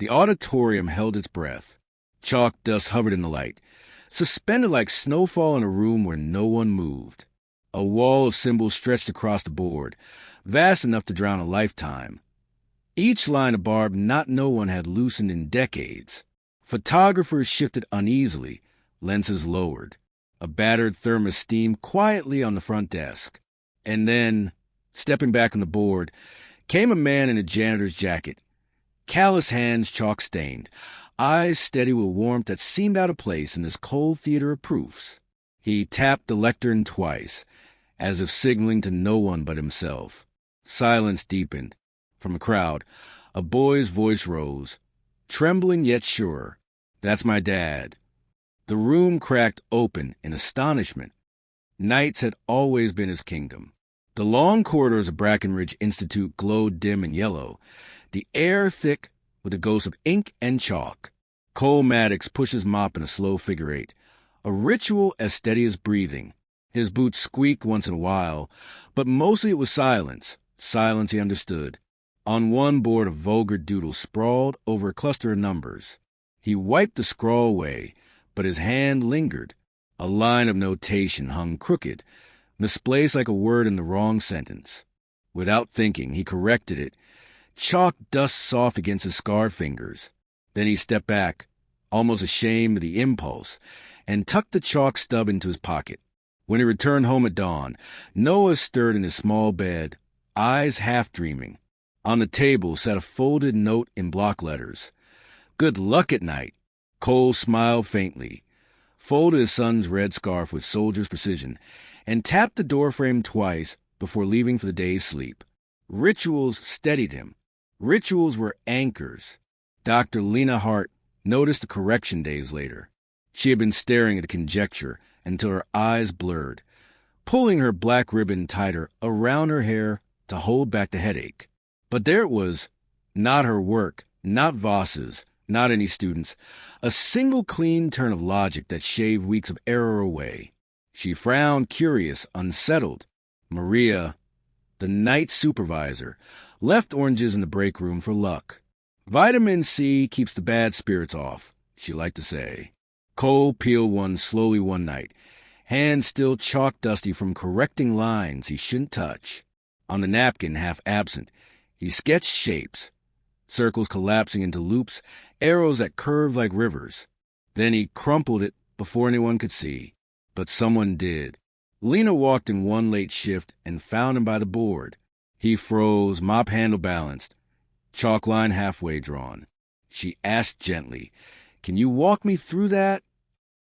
The auditorium held its breath. Chalk dust hovered in the light, suspended like snowfall in a room where no one moved. A wall of symbols stretched across the board, vast enough to drown a lifetime. Each line of barb no one had loosened in decades. Photographers shifted uneasily, lenses lowered. A battered thermos steamed quietly on the front desk. And then, stepping back on the board, came a man in a janitor's jacket. Callous hands chalk-stained, eyes steady with warmth that seemed out of place in this cold theater of proofs. He tapped the lectern twice, as if signaling to no one but himself. Silence deepened. From the crowd, a boy's voice rose, trembling yet sure. "That's my dad." The room cracked open in astonishment. Nights had always been his kingdom. The long corridors of Brackenridge Institute glowed dim and yellow, the air thick with the ghosts of ink and chalk. Cole Maddox pushed his mop in a slow figure-8, a ritual as steady as breathing. His boots squeaked once in a while, but mostly it was silence he understood. On one board a vulgar doodle sprawled over a cluster of numbers. He wiped the scrawl away, but his hand lingered. A line of notation hung crooked, misplaced like a word in the wrong sentence. Without thinking, he corrected it, chalk dust soft against his scarred fingers. Then he stepped back, almost ashamed of the impulse, and tucked the chalk stub into his pocket. When he returned home at dawn, Noah stirred in his small bed, eyes half dreaming. On the table sat a folded note in block letters. "Good luck at night." Cole smiled faintly, folded his son's red scarf with soldier's precision, and tapped the doorframe twice before leaving for the day's sleep. Rituals steadied him. Rituals were anchors. Dr. Lena Hart noticed the correction days later. She had been staring at a conjecture until her eyes blurred, pulling her black ribbon tighter around her hair to hold back the headache. But there it was, not her work, not Voss's, not any students, a single clean turn of logic that shaved weeks of error away. She frowned, curious, unsettled. Maria, the night supervisor, left oranges in the break room for luck. "Vitamin C keeps the bad spirits off," she liked to say. Cole peeled one slowly one night, hands still chalk dusty from correcting lines he shouldn't touch. On the napkin, half absent, he sketched shapes, circles collapsing into loops, arrows that curved like rivers. Then he crumpled it before anyone could see. But someone did. Lena walked in one late shift and found him by the board. He froze, mop handle balanced, chalk line halfway drawn. She asked gently, "Can you walk me through that?"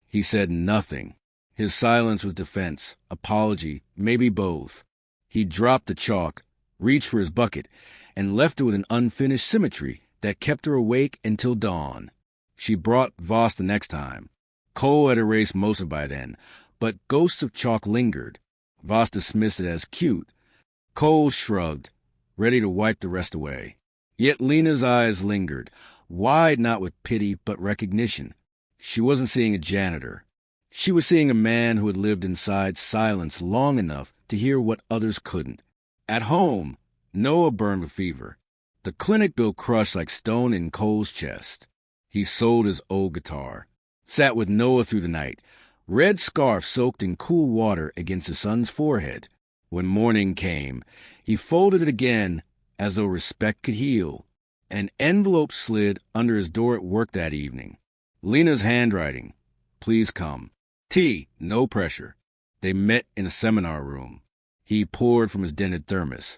He said nothing. His silence was defense, apology, maybe both. He dropped the chalk, reached for his bucket, and left it with an unfinished symmetry that kept her awake until dawn. She brought Voss the next time. Cole had erased most of it by then, but ghosts of chalk lingered. Voss dismissed it as cute. Cole shrugged, ready to wipe the rest away. Yet Lena's eyes lingered, wide not with pity but recognition. She wasn't seeing a janitor. She was seeing a man who had lived inside silence long enough to hear what others couldn't. At home, Noah burned with fever. The clinic bill crushed like stone in Cole's chest. He sold his old guitar, sat with Noah through the night, red scarf soaked in cool water against his son's forehead. When morning came, he folded it again as though respect could heal. An envelope slid under his door at work that evening. Lena's handwriting. "Please come. Tea, no pressure." They met in a seminar room. He poured from his dented thermos.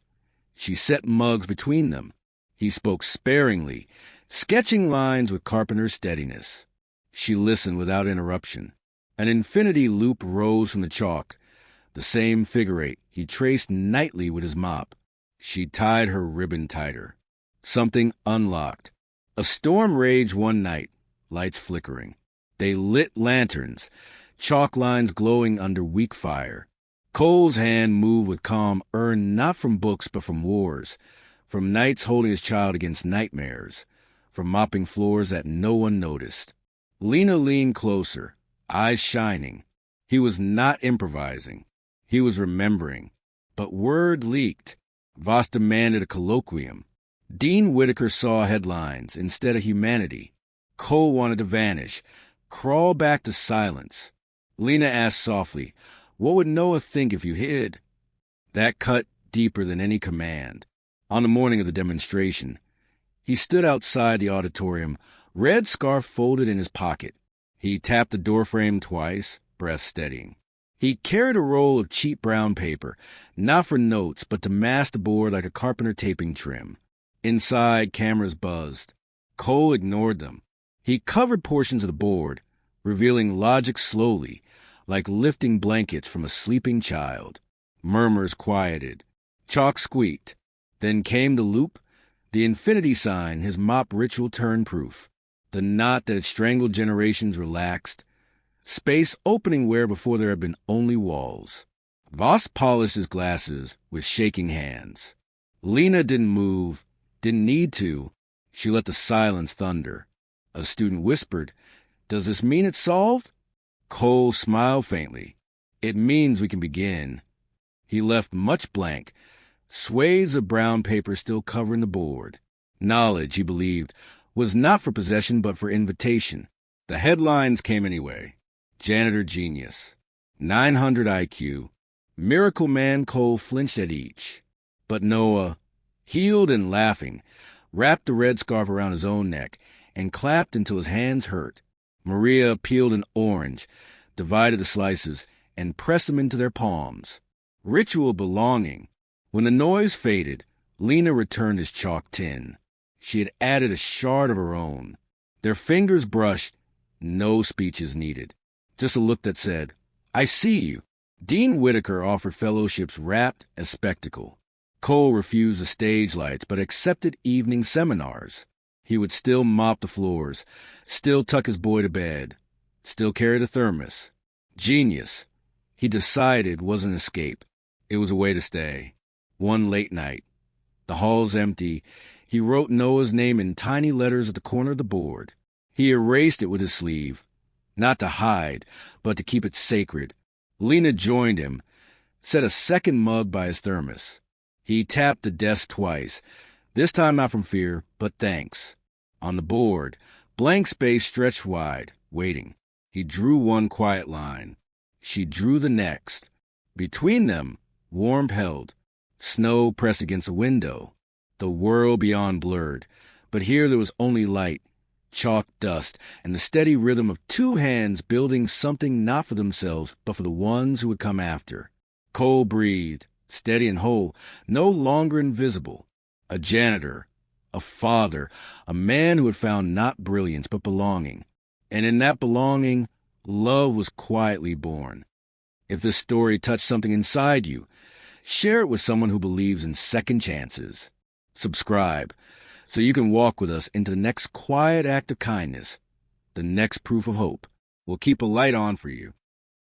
She set mugs between them. He spoke sparingly, sketching lines with carpenter's steadiness. She listened without interruption. An infinity loop rose from the chalk, the same figure-8 he traced nightly with his mop. She tied her ribbon tighter. Something unlocked. A storm raged one night, lights flickering. They lit lanterns, chalk lines glowing under weak fire. Cole's hand moved with calm earned not from books but from wars, from nights holding his child against nightmares, from mopping floors that no one noticed. Lena leaned closer, eyes shining. He was not improvising. He was remembering. But word leaked. Voss demanded a colloquium. Dean Whitaker saw headlines instead of humanity. Cole wanted to vanish, crawl back to silence. Lena asked softly, "What would Noah think if you hid?" That cut deeper than any command. On the morning of the demonstration, he stood outside the auditorium, red scarf folded in his pocket. He tapped the doorframe twice, breath steadying. He carried a roll of cheap brown paper, not for notes, but to mask the board like a carpenter taping trim. Inside, cameras buzzed. Cole ignored them. He covered portions of the board, revealing logic slowly, like lifting blankets from a sleeping child. Murmurs quieted. Chalk squeaked. Then came the loop, the infinity sign his mop ritual turned proof. The knot that had strangled generations relaxed. Space opening where before there had been only walls. Voss polished his glasses with shaking hands. Lena didn't move, didn't need to. She let the silence thunder. A student whispered, "Does this mean it's solved?" Cole smiled faintly. "It means we can begin." He left much blank, swathes of brown paper still covering the board. Knowledge, he believed, was not for possession but for invitation. The headlines came anyway. Janitor genius. 900 IQ. Miracle Man. Cole flinched at each. But Noah, healed and laughing, wrapped the red scarf around his own neck and clapped until his hands hurt. Maria peeled an orange, divided the slices, and pressed them into their palms. Ritual belonging. When the noise faded, Lena returned his chalk tin. She had added a shard of her own. Their fingers brushed, no speeches needed. Just a look that said, "I see you." Dean Whitaker offered fellowships wrapped as spectacle. Cole refused the stage lights, but accepted evening seminars. He would still mop the floors, still tuck his boy to bed, still carry the thermos. Genius, he decided, was an escape. It was a way to stay. One late night, the halls empty, he wrote Noah's name in tiny letters at the corner of the board. He erased it with his sleeve, not to hide, but to keep it sacred. Lena joined him, set a second mug by his thermos. He tapped the desk twice, this time not from fear, but thanks. On the board, blank space stretched wide, waiting. He drew one quiet line. She drew the next. Between them, warmth held. Snow pressed against the window. The world beyond blurred, but here there was only light, chalk dust, and the steady rhythm of two hands building something not for themselves, but for the ones who would come after. Cole breathed, steady and whole, no longer invisible. A janitor, a father, a man who had found not brilliance but belonging. And in that belonging, love was quietly born. If this story touched something inside you, share it with someone who believes in second chances. Subscribe so you can walk with us into the next quiet act of kindness, the next proof of hope. We'll keep a light on for you.